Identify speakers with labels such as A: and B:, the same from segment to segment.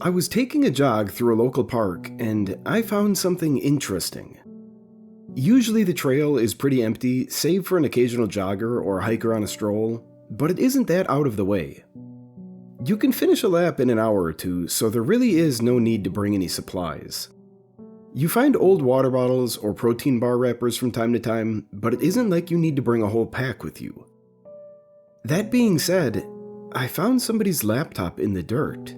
A: I was taking a jog through a local park and I found something interesting. Usually the trail is pretty empty, save for an occasional jogger or hiker on a stroll, but it isn't that out of the way. You can finish a lap in an hour or two, so there really is no need to bring any supplies. You find old water bottles or protein bar wrappers from time to time, but it isn't like you need to bring a whole pack with you. That being said, I found somebody's laptop in the dirt.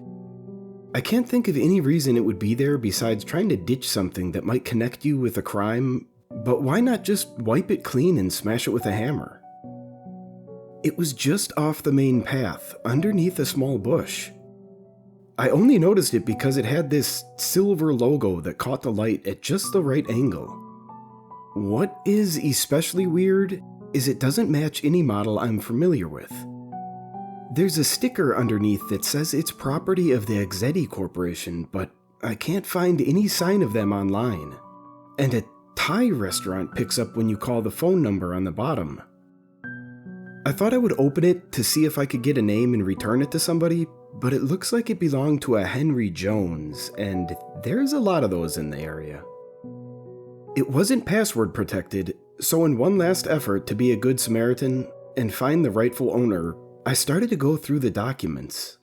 A: I can't think of any reason it would be there besides trying to ditch something that might connect you with a crime, but why not just wipe it clean and smash it with a hammer? It was just off the main path, underneath a small bush. I only noticed it because it had this silver logo that caught the light at just the right angle. What is especially weird is it doesn't match any model I'm familiar with. There's a sticker underneath that says it's property of the Exedi Corporation, but I can't find any sign of them online. And a Thai restaurant picks up when you call the phone number on the bottom. I thought I would open it to see if I could get a name and return it to somebody, but it looks like it belonged to a Henry Jones, and there's a lot of those in the area. It wasn't password protected, so in one last effort to be a good Samaritan and find the rightful owner, I started to go through the documents.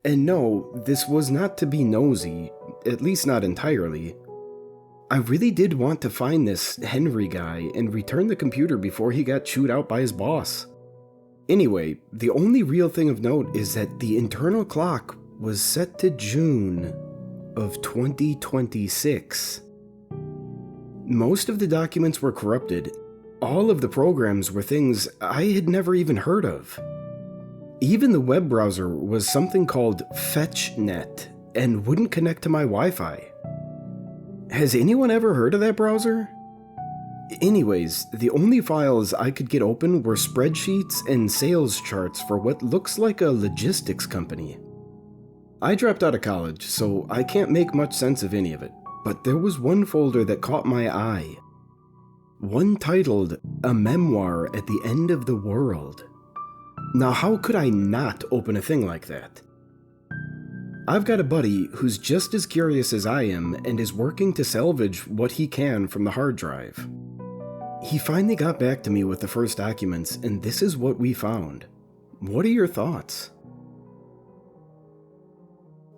A: And no, this was not to be nosy, at least not entirely. I really did want to find this Henry guy and return the computer before he got chewed out by his boss. Anyway, the only real thing of note is that the internal clock was set to June of 2026. Most of the documents were corrupted. All of the programs were things I had never even heard of. Even the web browser was something called FetchNet and wouldn't connect to my Wi-Fi. Has anyone ever heard of that browser? Anyways, the only files I could get open were spreadsheets and sales charts for what looks like a logistics company. I dropped out of college, so I can't make much sense of any of it, but there was one folder that caught my eye. One titled, "A Memoir at the End of the World." Now how could I not open a thing like that? I've got a buddy who's just as curious as I am and is working to salvage what he can from the hard drive. He finally got back to me with the first documents, and this is what we found. What are your thoughts?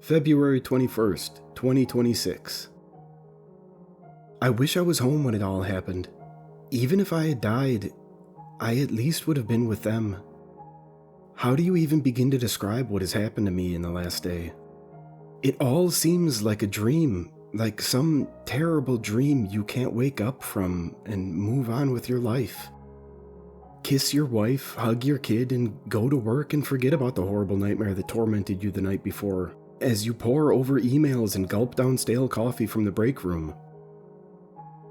A: February 21st, 2026. I wish I was home when it all happened. Even if I had died, I at least would have been with them. How do you even begin to describe what has happened to me in the last day? It all seems like a dream, like some terrible dream you can't wake up from and move on with your life. Kiss your wife, hug your kid, and go to work and forget about the horrible nightmare that tormented you the night before, as you pore over emails and gulp down stale coffee from the break room.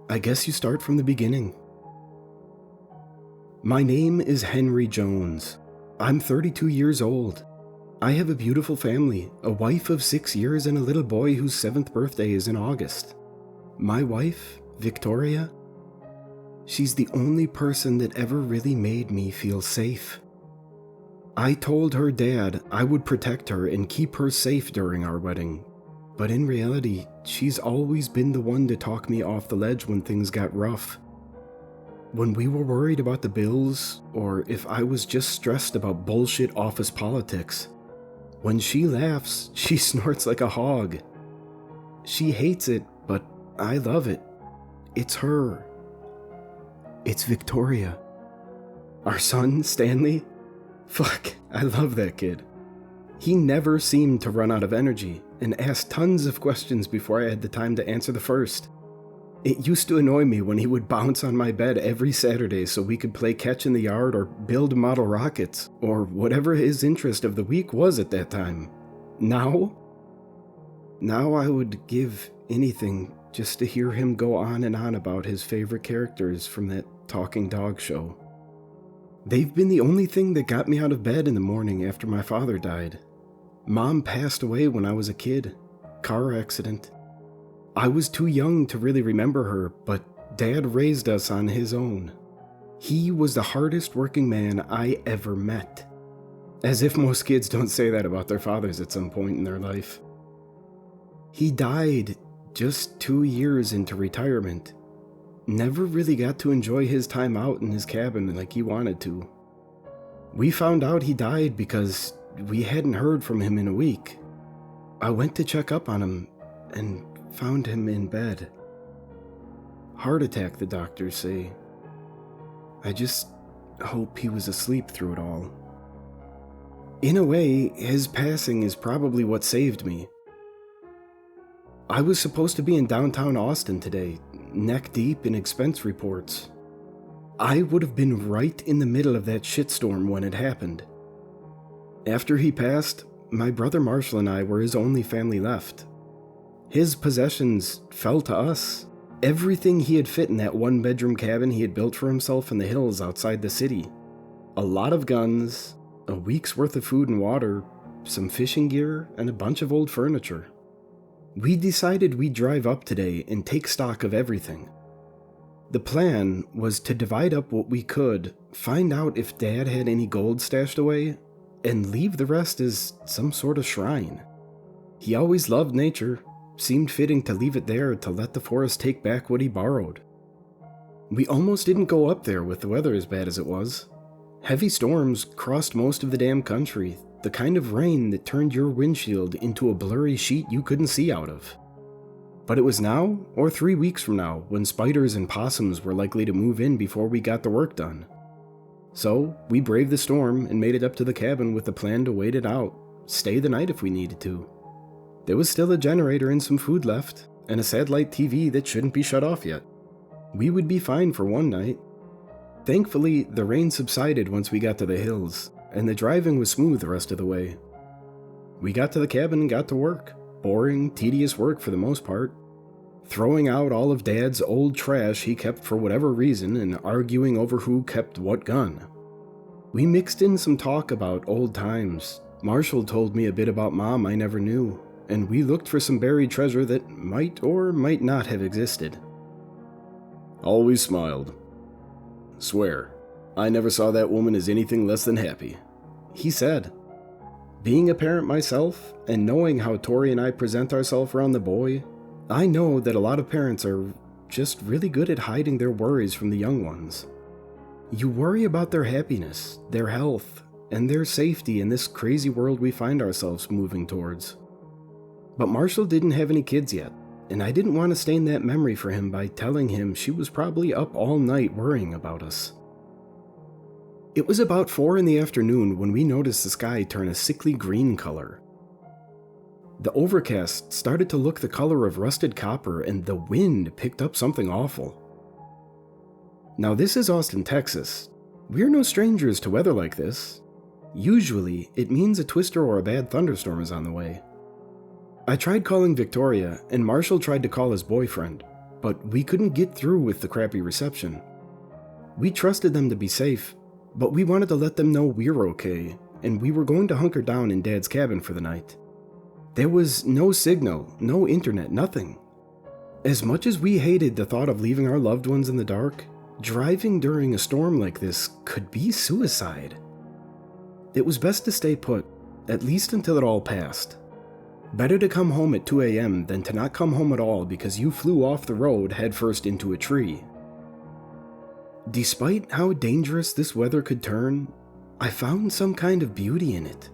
A: I guess you start from the beginning. My name is Henry Jones. I'm 32 years old. I have a beautiful family, a wife of 6 years and a little boy whose 7th birthday is in August. My wife, Victoria, she's the only person that ever really made me feel safe. I told her dad I would protect her and keep her safe during our wedding, but in reality, she's always been the one to talk me off the ledge when things got rough. When we were worried about the bills, or if I was just stressed about bullshit office politics, when she laughs, she snorts like a hog. She hates it, but I love it. It's her. It's Victoria. Our son, Stanley? Fuck, I love that kid. He never seemed to run out of energy, and asked tons of questions before I had the time to answer the first. It used to annoy me when he would bounce on my bed every Saturday so we could play catch in the yard or build model rockets, or whatever his interest of the week was at that time. Now I would give anything just to hear him go on and on about his favorite characters from that talking dog show. They've been the only thing that got me out of bed in the morning after my father died. Mom passed away when I was a kid. Car accident. I was too young to really remember her, but Dad raised us on his own. He was the hardest working man I ever met. As if most kids don't say that about their fathers at some point in their life. He died just 2 years into retirement. Never really got to enjoy his time out in his cabin like he wanted to. We found out he died because we hadn't heard from him in a week. I went to check up on him and found him in bed. Heart attack, the doctors say. I just hope he was asleep through it all. In a way, his passing is probably what saved me. I was supposed to be in downtown Austin today, neck deep in expense reports. I would have been right in the middle of that shitstorm when it happened. After he passed, my brother Marshall and I were his only family left. His possessions fell to us. Everything he had fit in that one-bedroom cabin he had built for himself in the hills outside the city. A lot of guns, a week's worth of food and water, some fishing gear, and a bunch of old furniture. We decided we'd drive up today and take stock of everything. The plan was to divide up what we could, find out if Dad had any gold stashed away, and leave the rest as some sort of shrine. He always loved nature, seemed fitting to leave it there to let the forest take back what he borrowed. We almost didn't go up there with the weather as bad as it was. Heavy storms crossed most of the damn country, the kind of rain that turned your windshield into a blurry sheet you couldn't see out of. But it was now, or 3 weeks from now, when spiders and possums were likely to move in before we got the work done. So, we braved the storm and made it up to the cabin with the plan to wait it out, stay the night if we needed to. There was still a generator and some food left, and a satellite TV that shouldn't be shut off yet. We would be fine for one night. Thankfully, the rain subsided once we got to the hills, and the driving was smooth the rest of the way. We got to the cabin and got to work. Boring, tedious work for the most part. Throwing out all of Dad's old trash he kept for whatever reason and arguing over who kept what gun. We mixed in some talk about old times. Marshall told me a bit about Mom I never knew, and we looked for some buried treasure that might or might not have existed. Always smiled. Swear, I never saw that woman as anything less than happy, he said. Being a parent myself, and knowing how Tori and I present ourselves around the boy, I know that a lot of parents are just really good at hiding their worries from the young ones. You worry about their happiness, their health, and their safety in this crazy world we find ourselves moving towards. But Marshall didn't have any kids yet, and I didn't want to stain that memory for him by telling him she was probably up all night worrying about us. It was about 4 in the afternoon when we noticed the sky turn a sickly green color. The overcast started to look the color of rusted copper, and the wind picked up something awful. Now this is Austin, Texas. We're no strangers to weather like this. Usually, it means a twister or a bad thunderstorm is on the way. I tried calling Victoria, and Marshall tried to call his boyfriend, but we couldn't get through with the crappy reception. We trusted them to be safe, but we wanted to let them know we're okay, and we were going to hunker down in Dad's cabin for the night. There was no signal, no internet, nothing. As much as we hated the thought of leaving our loved ones in the dark, driving during a storm like this could be suicide. It was best to stay put, at least until it all passed. Better to come home at 2 a.m. than to not come home at all because you flew off the road headfirst into a tree. Despite how dangerous this weather could turn, I found some kind of beauty in it.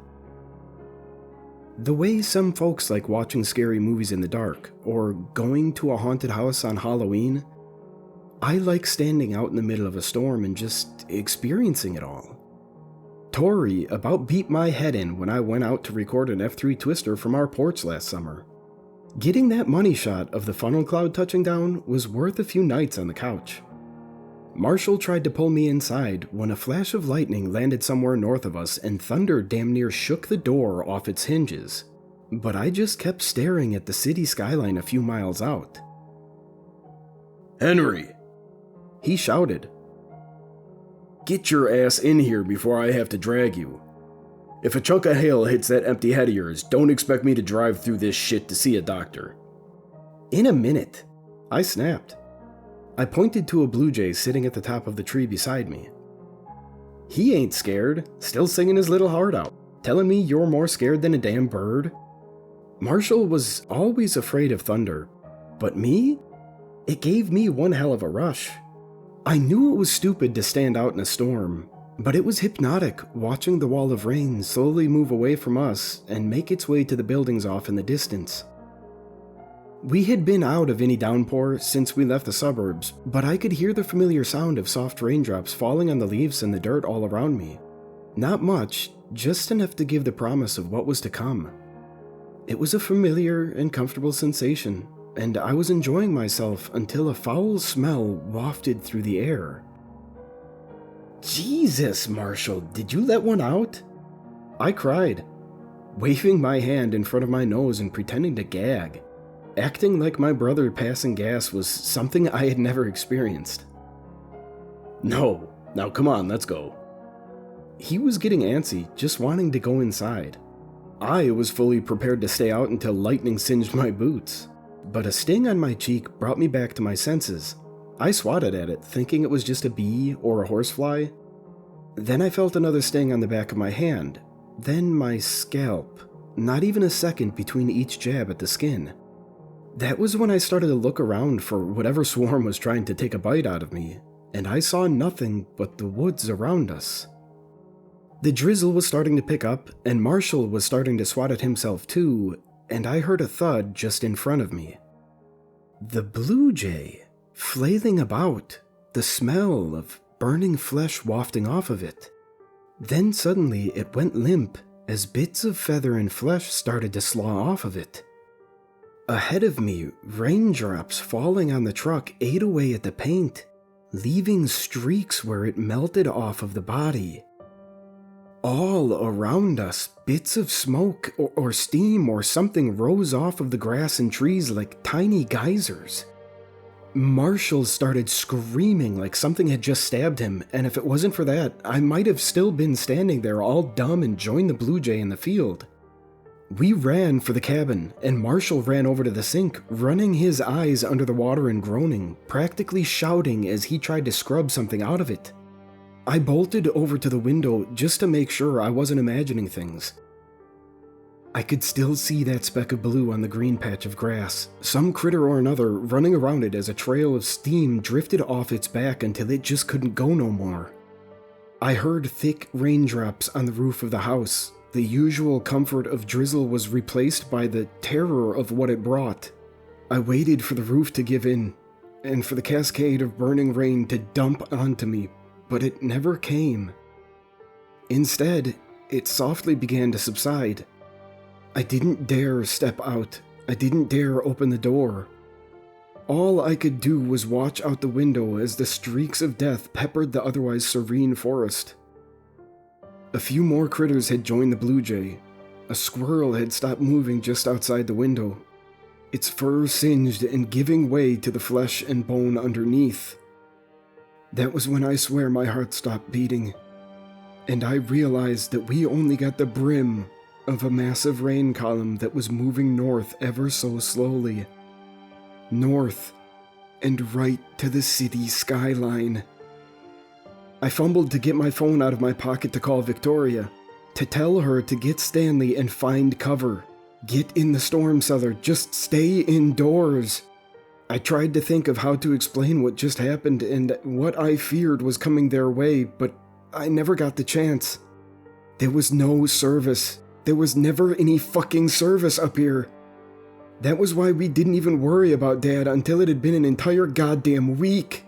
A: The way some folks like watching scary movies in the dark, or going to a haunted house on Halloween, I like standing out in the middle of a storm and just experiencing it all. Tori about beat my head in when I went out to record an F3 twister from our porch last summer. Getting that money shot of the funnel cloud touching down was worth a few nights on the couch. Marshall tried to pull me inside when a flash of lightning landed somewhere north of us and thunder damn near shook the door off its hinges, but I just kept staring at the city skyline a few miles out. "Henry!" he shouted. "Get your ass in here before I have to drag you. If a chunk of hail hits that empty head of yours, don't expect me to drive through this shit to see a doctor." "In a minute," I snapped. I pointed to a blue jay sitting at the top of the tree beside me. "He ain't scared, still singing his little heart out, telling me you're more scared than a damn bird." Marshall was always afraid of thunder, but me? It gave me one hell of a rush. I knew it was stupid to stand out in a storm, but it was hypnotic watching the wall of rain slowly move away from us and make its way to the buildings off in the distance. We had been out of any downpour since we left the suburbs, but I could hear the familiar sound of soft raindrops falling on the leaves and the dirt all around me. Not much, just enough to give the promise of what was to come. It was a familiar and comfortable sensation, and I was enjoying myself until a foul smell wafted through the air. Jesus, Marshall, did you let one out? I cried, waving my hand in front of my nose and pretending to gag. Acting like my brother passing gas was something I had never experienced. No, now come on, let's go. He was getting antsy, just wanting to go inside. I was fully prepared to stay out until lightning singed my boots, but a sting on my cheek brought me back to my senses. I swatted at it, thinking it was just a bee or a horsefly. Then I felt another sting on the back of my hand, then my scalp, not even a second between each jab at the skin. That was when I started to look around for whatever swarm was trying to take a bite out of me, and I saw nothing but the woods around us. The drizzle was starting to pick up, and Marshall was starting to swat at himself too, and I heard a thud just in front of me. The blue jay, flailing about, the smell of burning flesh wafting off of it. Then suddenly it went limp as bits of feather and flesh started to slaw off of it. Ahead of me, raindrops falling on the truck ate away at the paint, leaving streaks where it melted off of the body. All around us, bits of smoke or steam or something rose off of the grass and trees like tiny geysers. Marshall started screaming like something had just stabbed him, and if it wasn't for that, I might have still been standing there all dumb and joined the blue jay in the field. We ran for the cabin, and Marshall ran over to the sink, running his eyes under the water and groaning, practically shouting as he tried to scrub something out of it. I bolted over to the window just to make sure I wasn't imagining things. I could still see that speck of blue on the green patch of grass, some critter or another running around it as a trail of steam drifted off its back until it just couldn't go no more. I heard thick raindrops on the roof of the house. The usual comfort of drizzle was replaced by the terror of what it brought. I waited for the roof to give in, and for the cascade of burning rain to dump onto me, but it never came. Instead, it softly began to subside. I didn't dare step out. I didn't dare open the door. All I could do was watch out the window as the streaks of death peppered the otherwise serene forest. A few more critters had joined the blue jay. A squirrel had stopped moving just outside the window, its fur singed and giving way to the flesh and bone underneath. That was when I swear my heart stopped beating, and I realized that we only got the brim of a massive rain column that was moving north ever so slowly. North, and right to the city skyline. I fumbled to get my phone out of my pocket to call Victoria, to tell her to get Stanley and find cover. Get in the storm cellar, just stay indoors. I tried to think of how to explain what just happened and what I feared was coming their way, but I never got the chance. There was no service. There was never any fucking service up here. That was why we didn't even worry about Dad until it had been an entire goddamn week.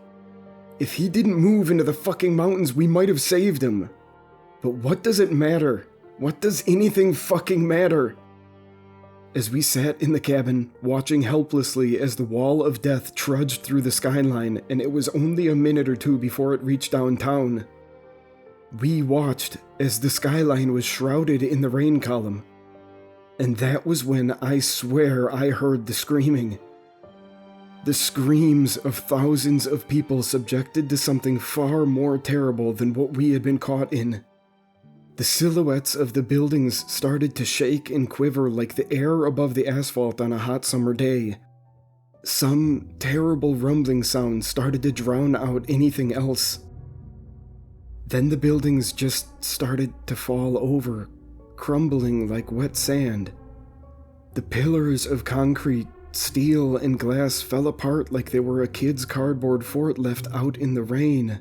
A: If he didn't move into the fucking mountains, we might have saved him. But what does it matter? What does anything fucking matter? As we sat in the cabin, watching helplessly as the wall of death trudged through the skyline, and it was only a minute or two before it reached downtown. We watched as the skyline was shrouded in the rain column. And that was when I swear I heard the screaming. The screams of thousands of people subjected to something far more terrible than what we had been caught in. The silhouettes of the buildings started to shake and quiver like the air above the asphalt on a hot summer day. Some terrible rumbling sound started to drown out anything else. Then the buildings just started to fall over, crumbling like wet sand. The pillars of concrete, steel, and glass fell apart like they were a kid's cardboard fort left out in the rain.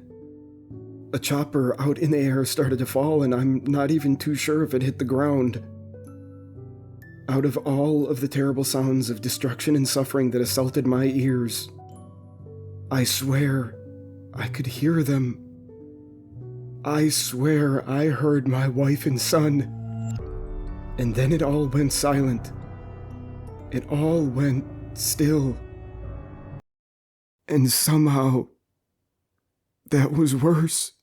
A: A chopper out in the air started to fall, and I'm not even too sure if it hit the ground. Out of all of the terrible sounds of destruction and suffering that assaulted my ears, I swear I could hear them. I swear I heard my wife and son. And then it all went silent. It all went still. And somehow, that was worse.